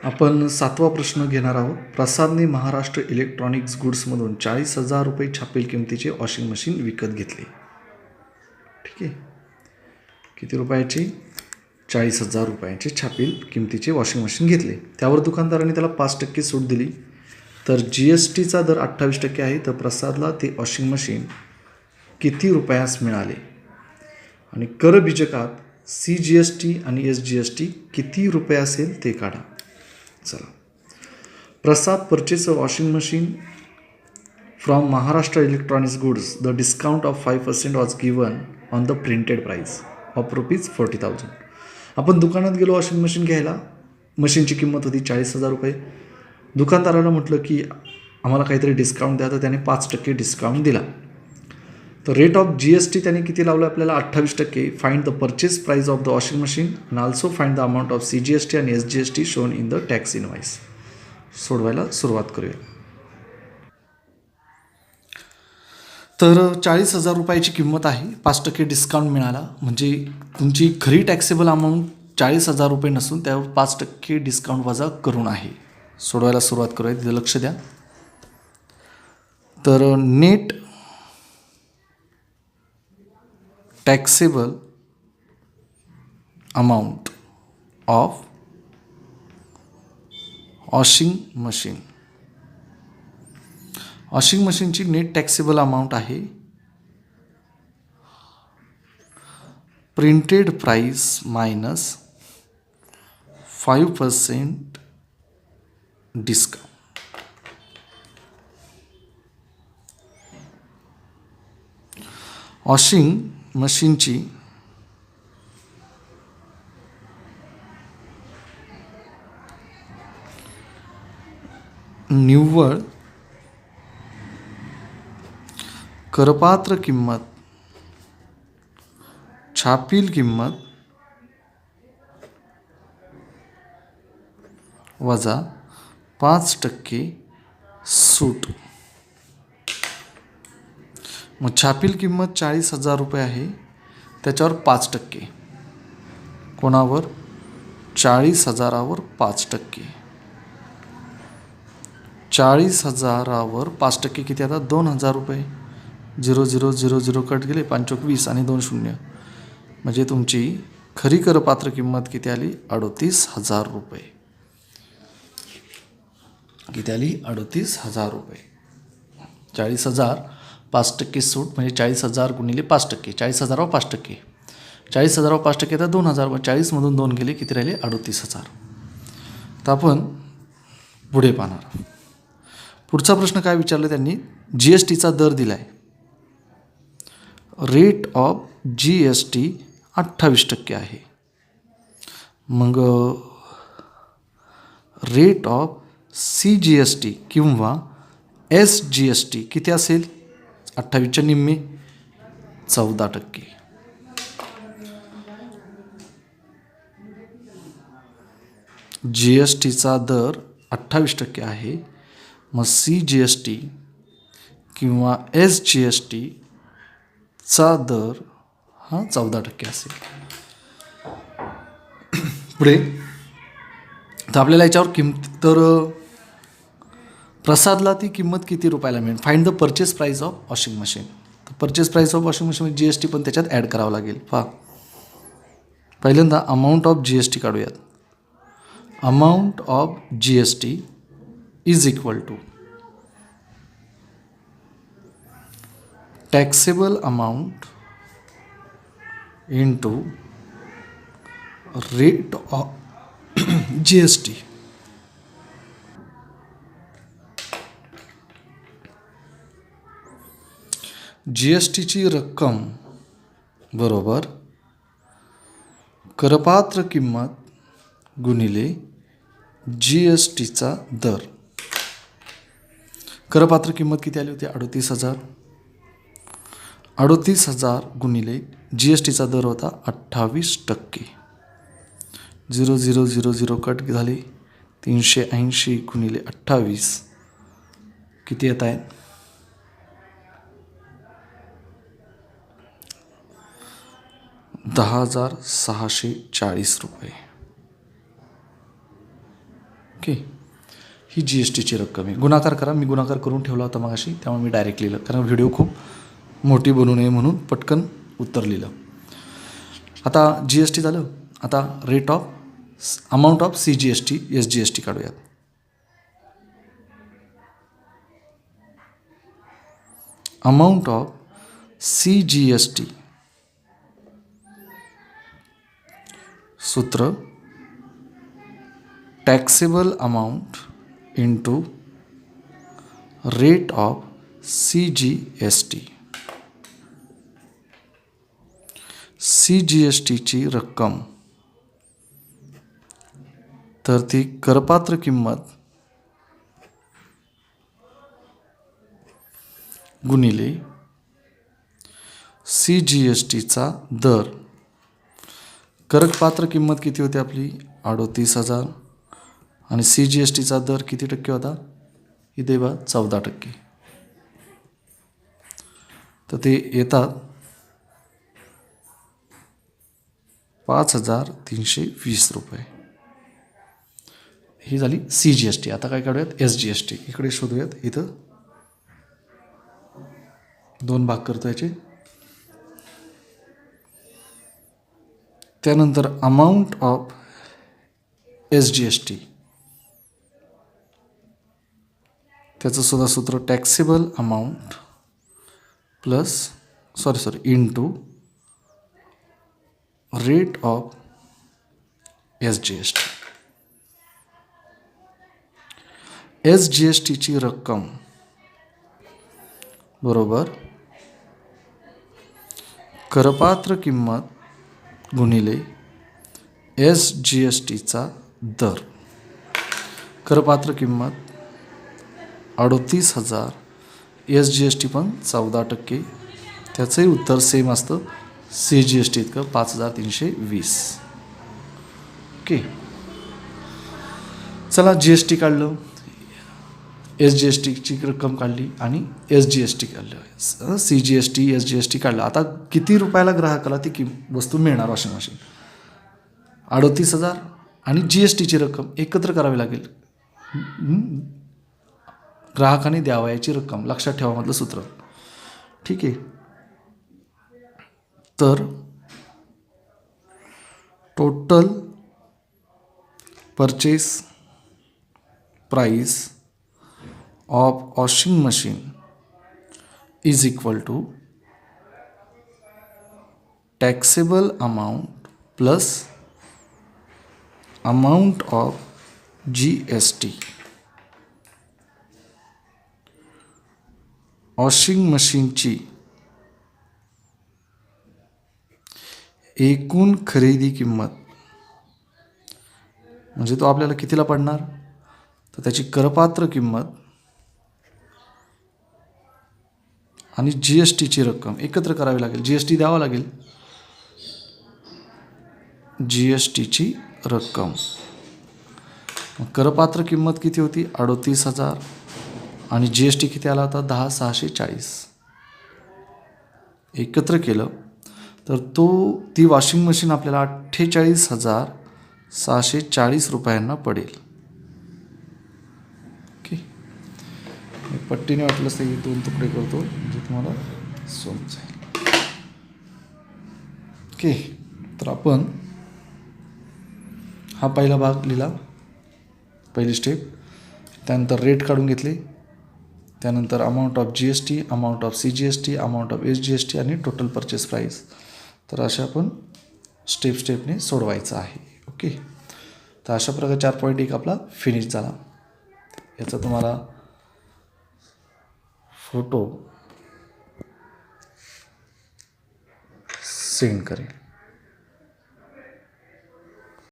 आपण 7वा प्रश्न घेणार आहोत. प्रसादने महाराष्ट्र इलेक्ट्रॉनिक्स गुड्समधून 40,000 रुपये छापील किमतीचे वॉशिंग मशीन विकत घेतले. ठीक आहे. किती रुपयाचे? 40,000 रुपयांचे छापील किमतीचे वॉशिंग मशीन घेतले. त्यावर दुकानदाराने त्याला 5% सूट दिली. तर GSTचा दर 28% आहे. तर प्रसादला ते वॉशिंग मशीन किती रुपयास मिळाले? आणि कर बीजकात CGST आणि SGST किती रुपये असेल ते काढा. चला. Prasad purchase a washing machine from Maharashtra electronics goods. The discount of 5% was given on the printed price of ₹40,000. आपण दुकानात गेलो वॉशिंग मशीन घ्यायला. मशीनची किंमत होती 40,000 रुपये. दुकानदाराला म्हटलं की आम्हाला काहीतरी डिस्काउंट द्या. तर त्याने 5% डिस्काउंट दिला. तर रेट ऑफ GST त्याने किती लावलं आपल्याला? 28%. Find the purchase price of the washing machine and also find the amount of CGST आणि SGST shown in the tax invoice. सोडवायला सुरुवात करूया. तर 40,000 रुपयाची किंमत आहे. 5% डिस्काउंट मिळाला. म्हणजे तुमची खरी टॅक्सेबल अमाऊंट 40,000 रुपये नसून त्यावर 5% डिस्काउंट वजा करून आहे. सोडवायला सुरुवात करूया. तिथं लक्ष द्या. तर net taxable amount of washing machine. Washing मशीनची नेट टॅक्सेबल अमाऊंट आहे printed price minus 5% discount. Washing मशीनची निव्वळ करपात्र किंमत छापील किंमत वजा 5% सूट. मग छापील किंमत 40,000 रुपये आहे. त्याच्यावर 5%. कोणावर? 40,000वर 5%. 40,000वर 5% किती? आता 2,000 रुपये. 0,000 कट गेले. 5 20 आणि 2 0. म्हणजे तुमची खरी करपात्र किंमत किती आली? 38,000 रुपये. किती आली? 38,000 रुपये. 40,000 5% सूट म्हणजे 40,000 गुणिले 5%. 40,000वर 5%. 40,000वर 5% तर 2,000. 40मधून 2 गेले. किती राहिले? 38,000. तर आपण पुढे पाहणार. पुढचा प्रश्न काय विचारला त्यांनी? GSTचा दर दिला आहे. रेट ऑफ GST 28% आहे. मग रेट ऑफ CGST किंवा SGST किती असेल? 28च्या निम्मे 14%. GSTचा दर 28% आहे. मग CGST किंवा SGST चा दर हा 14% असेल. पुढे तर आपल्याला याच्यावर किंमत तर प्रसादला ती किंमत किती रुपयाला मिळेल? Find the purchase price of washing machine. तर purchase price of washing machine GST पण त्याच्यात ॲड करावं लागेल. पहा, पहिल्यांदा अमाऊंट ऑफ GST काढूयात. Amount of GST is equal to taxable amount into rate of GST. GSTची रक्कम बरोबर करपात्र किंमत गुणिले GSTचा दर. करपात्र किंमत किती आली होती? 38,000. 38,000 गुणिले GSTचा दर होता 28%. 0,000 कट झाले. 380 गुणिले 28 किती येत आहेत? 10,640 रुपये. ओके, ही जी एस टीची रक्कम आहे. गुणाकार करा, मी गुणाकार करून ठेवला होता मगाशी, त्यामुळे मी डायरेक्ट लिहिलं, कारण व्हिडिओ खूप मोठी बनू नये म्हणून पटकन उत्तर लिहिलं. आता जी एस टी झालं. आता rate of amount of C G S T S G S T काढूयात. Amount of C G S T, सूत्र taxable amount into rate of C G S T. C G S टीची रक्कम, तर ती करपात्र किंमत गुणिले सी जी एस टीचा दर. करपात्र किंमत किती होती आपली? 38,000. आणि सी जी एस टीचा दर किती टक्के होता? इथे बघा 14%. तर ते येतात 5,320 रुपये. ही झाली सी जी एस टी. आता काय काढूयात? S G S T. इकडे शोधूयात. इथं 2 भाग करतो याचे. त्यानंतर amount of S G S T, त्याचं सुद्धा सूत्र taxable amount plus into rate of S G S T. S G S टीची रक्कम बरोबर करपात्र किंमत गुणिले एस जी एस टीचा दर. करपात्र किंमत 38,000, एस जी एस टी पण 14%. त्याचंही उत्तर सेम असतं, सी जी एस टी इतकं 5,320. ओके, चला जी एस टी काढलं, एस जी एस टीची रक्कम काढली आणि एस जी एस टी काढलं, C G S T S G S T काढलं. आता किती रुपयाला ग्राहकाला ती वस्तू मिळणार वॉशिंग मशीन? 38,000 आणि जी एस टीची रक्कम एकत्र करावी लागेल. ग्राहकाने द्यावयाची रक्कम लक्षात ठेवा मधलं सूत्र. ठीक आहे, तर total purchase price of washing machine is equal to taxable amount plus amount of G S T. Washing मशीनची एकूण खरेदी किंमत म्हणजे तो आपल्याला कितीला पडणार? तर त्याची करपात्र किंमत आणि जी एस टीची रक्कम एकत्र करावी लागेल. जी एस टी द्यावा लागेल. जी एस टीची रक्कम, करपात्र किंमत किती होती? 38,000 आणि जी एस टी किती आला होता? 10,640. एकत्र केलं तर ती वॉशिंग मशीन आपल्याला 48,640 रुपयांना पडेल. ओके, पट्टीने वाटलं तर 2 तुकडे करतो म्हणजे तुम्हाला समजेल. ओके, तर आपण हा पहिला भाग लिहिला, पहिली स्टेप. त्यानंतर रेट काढून घेतले. त्यानंतर amount of G S T, amount of C G S T, amount of S G S T आणि टोटल परचेस प्राईस. तर अशा आपण स्टेपने सोडवायचं आहे. ओके, तर अशा प्रकारे 4.1 आपला फिनिश झाला. याचा तुम्हाला फोटो सेंड करेल.